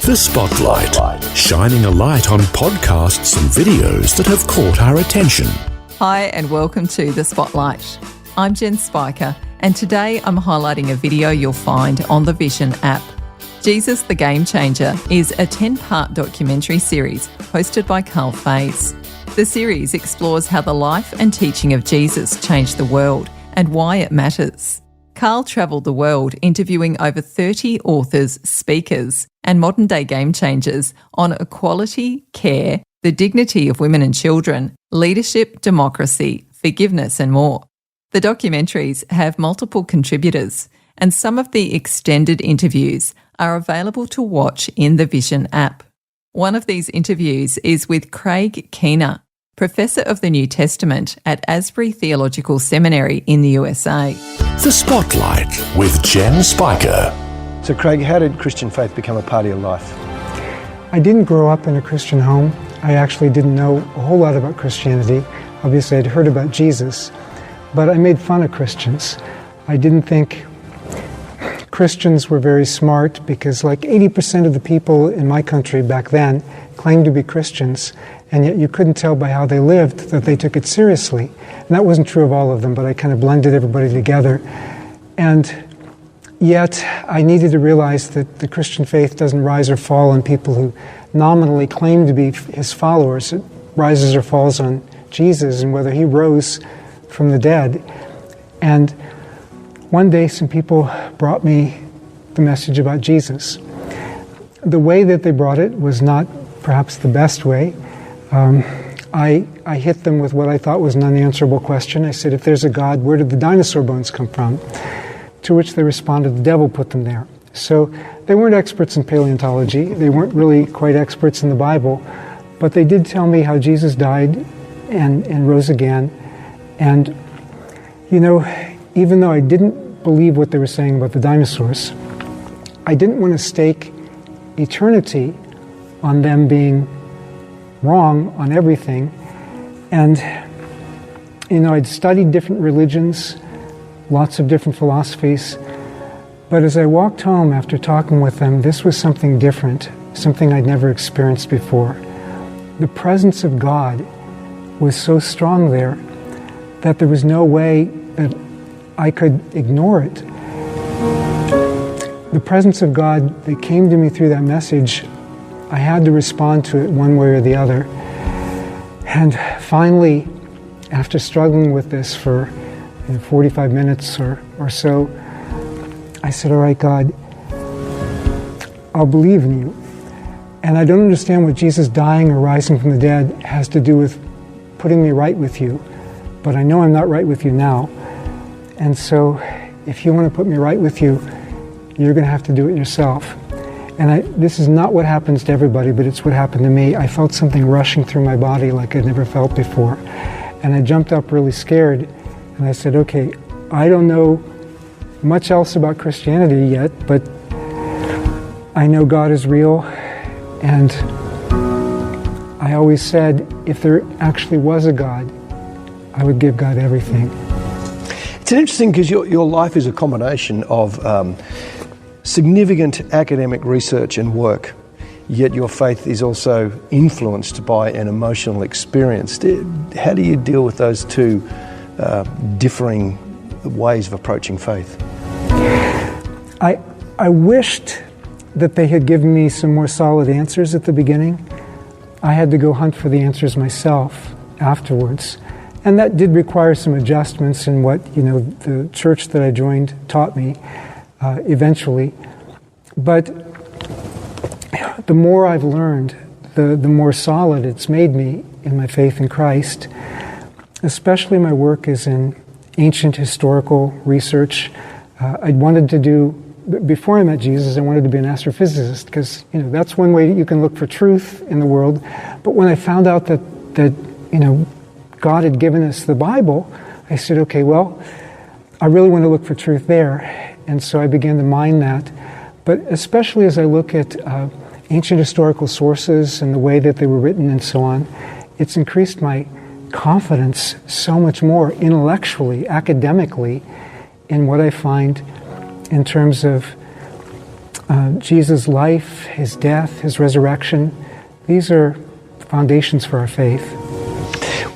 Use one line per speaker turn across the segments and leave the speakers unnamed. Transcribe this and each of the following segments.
The Spotlight, shining a light on podcasts and videos that have caught our attention.
Hi and welcome to The Spotlight. I'm Jen Spiker and today I'm highlighting a video you'll find on the Vision app. Jesus the Game Changer is a 10-part documentary series hosted by Karl Faase. The series explores how the life and teaching of Jesus changed the world and why it matters. Karl travelled the world interviewing over 30 authors, speakers and modern-day game changers on equality, care, the dignity of women and children, leadership, democracy, forgiveness and more. The documentaries have multiple contributors and some of the extended interviews are available to watch in the Vision app. One of these interviews is with Craig Keener, Professor of the New Testament at Asbury Theological Seminary in the USA.
The Spotlight with Jen Spiker.
So Craig, how did Christian faith become a part of your life?
I didn't grow up in a Christian home. I actually didn't know a whole lot about Christianity. Obviously I'd heard about Jesus, but I made fun of Christians. I didn't think Christians were very smart because like 80% of the people in my country back then claimed to be Christians, and yet you couldn't tell by how they lived that they took it seriously. And that wasn't true of all of them, but I kind of blended everybody together. And yet I needed to realize that the Christian faith doesn't rise or fall on people who nominally claim to be his followers. It rises or falls on Jesus and whether he rose from the dead. And one day some people brought me the message about Jesus. The way that they brought it was not perhaps the best way. I hit them with what I thought was an unanswerable question. I said, if there's a God, where did the dinosaur bones come from? To which they responded, the devil put them there. So they weren't experts in paleontology. They weren't really quite experts in the Bible. But they did tell me how Jesus died and rose again. And, you know, even though I didn't believe what they were saying about the dinosaurs, I didn't want to stake eternity on them being wrong on everything. And, you know, I'd studied different religions, lots of different philosophies, but as I walked home after talking with them, this was something different, something I'd never experienced before. The presence of God was so strong there that there was no way that I could ignore it. The presence of God that came to me through that message, I had to respond to it one way or the other. And finally, after struggling with this for 45 minutes or so, I said, all right, God, I'll believe in you. And I don't understand what Jesus dying or rising from the dead has to do with putting me right with you, but I know I'm not right with you now. And so if you want to put me right with you, you're going to have to do it yourself. And this is not what happens to everybody, but it's what happened to me. I felt something rushing through my body like I'd never felt before. And I jumped up really scared, and I said, okay, I don't know much else about Christianity yet, but I know God is real, and I always said, if there actually was a God, I would give God everything.
It's interesting because your life is a combination of significant academic research and work, yet your faith is also influenced by an emotional experience. How do you deal with those two differing ways of approaching faith?
I wished that they had given me some more solid answers at the beginning. I had to go hunt for the answers myself afterwards. And that did require some adjustments in what, the church that I joined taught me eventually. But the more I've learned, the more solid it's made me in my faith in Christ. Especially my work is in ancient historical research. I wanted to do, before I met Jesus, I wanted to be an astrophysicist because, that's one way you can look for truth in the world. But when I found out that God had given us the Bible, I said, okay, well, I really want to look for truth there. And so I began to mine that. But especially as I look at ancient historical sources and the way that they were written and so on, it's increased my confidence so much more intellectually, academically, in what I find in terms of Jesus' life, his death, his resurrection, these are foundations for our faith.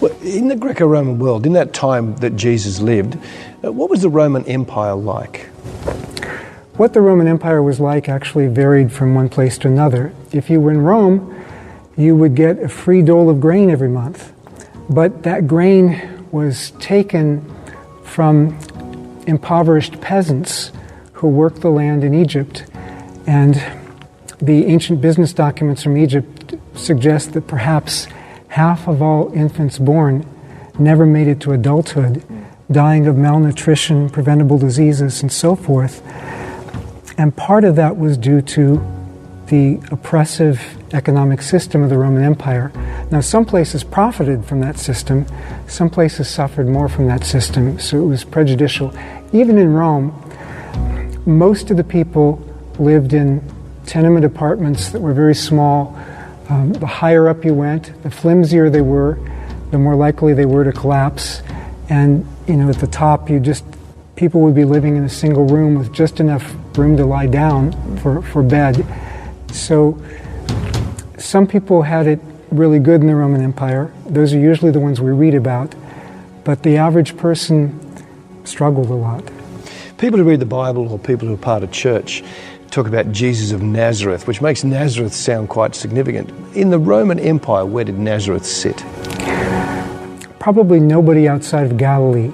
Well, in the Greco-Roman world, in that time that Jesus lived, what was the Roman Empire like?
What the Roman Empire was like actually varied from one place to another. If you were in Rome, you would get a free dole of grain every month. But that grain was taken from impoverished peasants who worked the land in Egypt. And the ancient business documents from Egypt suggest that perhaps half of all infants born never made it to adulthood, dying of malnutrition, preventable diseases, and so forth. And part of that was due to the oppressive economic system of the Roman Empire. Now, some places profited from that system, some places suffered more from that system, so it was prejudicial. Even in Rome, most of the people lived in tenement apartments that were very small. The higher up you went, the flimsier they were, the more likely they were to collapse. And, at the top, people would be living in a single room with just enough room to lie down for bed. So some people had it really good in the Roman Empire. Those are usually the ones we read about. But the average person struggled a lot.
People who read the Bible or people who are part of church talk about Jesus of Nazareth, which makes Nazareth sound quite significant. In the Roman Empire, where did Nazareth sit?
Probably nobody outside of Galilee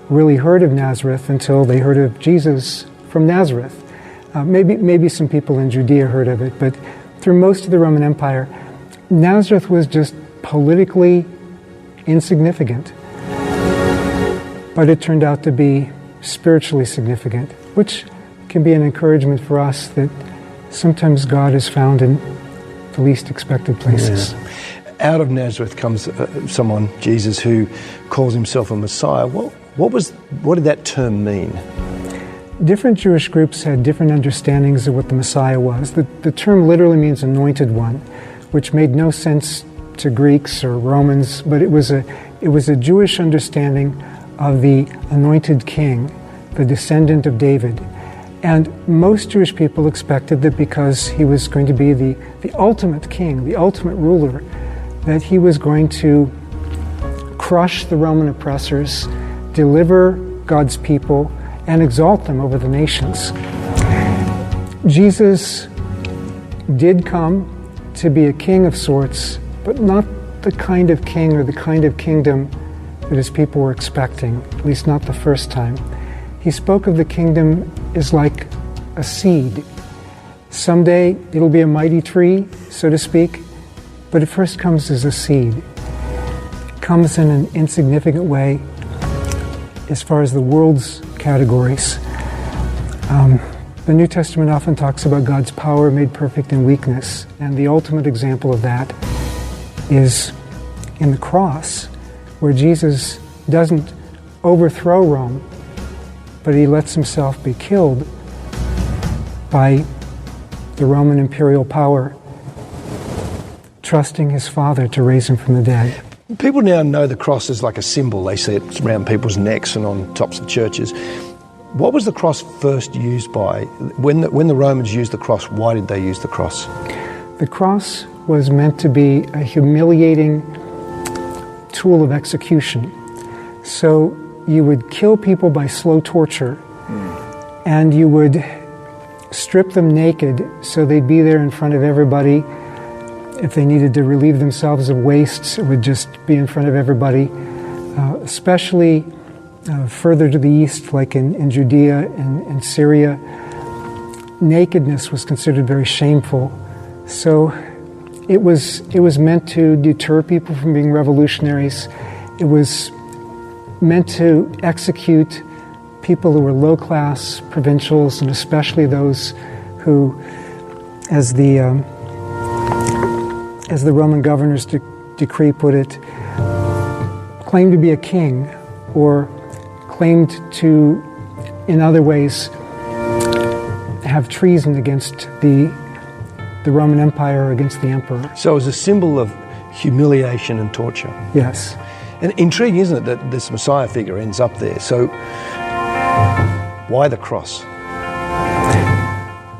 really heard of Nazareth until they heard of Jesus from Nazareth. Maybe some people in Judea heard of it, but through most of the Roman Empire, Nazareth was just politically insignificant. But it turned out to be spiritually significant, which can be an encouragement for us that sometimes God is found in the least expected places.
Yeah. Out of Nazareth comes someone, Jesus, who calls himself a Messiah. What did that term mean?
Different Jewish groups had different understandings of what the Messiah was. The term literally means anointed one, which made no sense to Greeks or Romans, but it was a Jewish understanding of the anointed king, the descendant of David. And most Jewish people expected that because he was going to be the ultimate king, the ultimate ruler, that he was going to crush the Roman oppressors, deliver God's people, and exalt them over the nations. Jesus did come to be a king of sorts, but not the kind of king or the kind of kingdom that his people were expecting, at least not the first time. He spoke of the kingdom as like a seed. Someday it'll be a mighty tree, so to speak, but it first comes as a seed. It comes in an insignificant way as far as the world's categories. The New Testament often talks about God's power made perfect in weakness, and the ultimate example of that is in the cross, where Jesus doesn't overthrow Rome, but he lets himself be killed by the Roman imperial power, trusting his Father to raise him from the dead.
People now know the cross is like a symbol. They see it around people's necks and on tops of churches. What was the cross first used by? When the Romans used the cross, why did they use the cross?
The cross was meant to be a humiliating tool of execution. So you would kill people by slow torture, and you would strip them naked so they'd be there in front of everybody. If they needed to relieve themselves of wastes, it would just be in front of everybody, especially further to the east, like in Judea and Syria. Nakedness was considered very shameful. So it was meant to deter people from being revolutionaries. It was meant to execute people who were low-class provincials, and especially those who, as the Roman governor's decree put it, claimed to be a king or claimed to, in other ways, have treason against the Roman Empire, against the emperor.
So it was a symbol of humiliation and torture.
Yes.
And intriguing, isn't it, that this Messiah figure ends up there? So why the cross?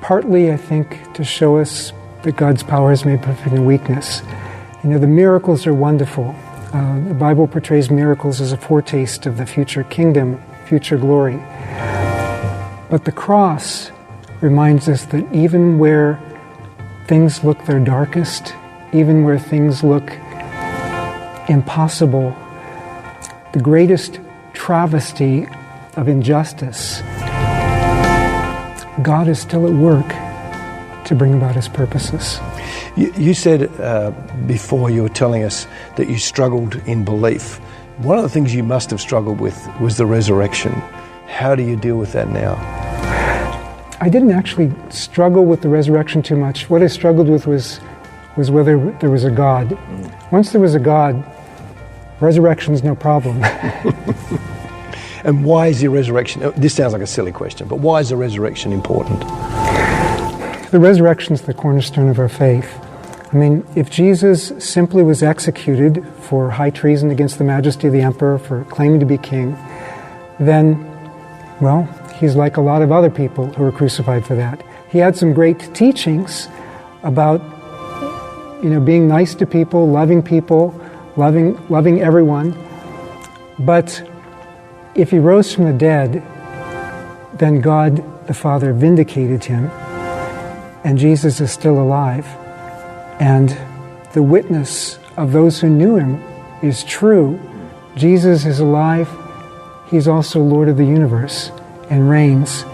partly, I think, to show us that God's power is made perfect in weakness. You know, the miracles are wonderful. The Bible portrays miracles as a foretaste of the future kingdom, future glory. But the cross reminds us that even where things look their darkest, even where things look impossible, the greatest travesty of injustice, God is still at work to bring about his purposes.
You said before, you were telling us that you struggled in belief. One of the things you must have struggled with was the resurrection. How do you deal with that now?
I didn't actually struggle with the resurrection too much. What I struggled with was whether there was a God. Once there was a God, resurrection's no problem.
And why is the resurrection, this sounds like a silly question, but why is the resurrection important?
The resurrection's the cornerstone of our faith. I mean, if Jesus simply was executed for high treason against the majesty of the emperor, for claiming to be king, then, well, he's like a lot of other people who were crucified for that. He had some great teachings about, being nice to people, loving everyone. But if he rose from the dead, then God the Father vindicated him, and Jesus is still alive. And the witness of those who knew him is true. Jesus is alive. He's also Lord of the universe and reigns,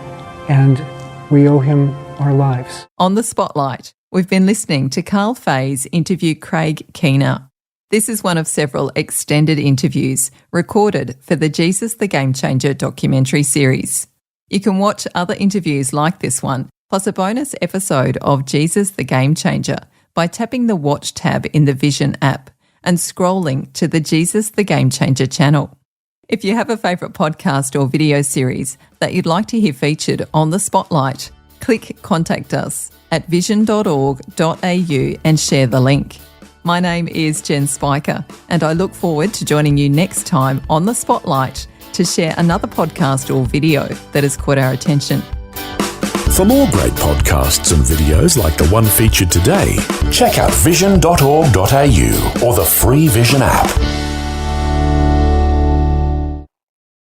and we owe him our lives.
On the Spotlight, we've been listening to Karl Faase interview Craig Keener. This is one of several extended interviews recorded for the Jesus the Game Changer documentary series. You can watch other interviews like this one, plus a bonus episode of Jesus the Game Changer, by tapping the Watch tab in the Vision app and scrolling to the Jesus the Game Changer channel. If you have a favourite podcast or video series that you'd like to hear featured on the Spotlight, click Contact Us at vision.org.au and share the link. My name is Jen Spiker, and I look forward to joining you next time on the Spotlight to share another podcast or video that has caught our attention.
For more great podcasts and videos like the one featured today, check out vision.org.au or the free Vision app.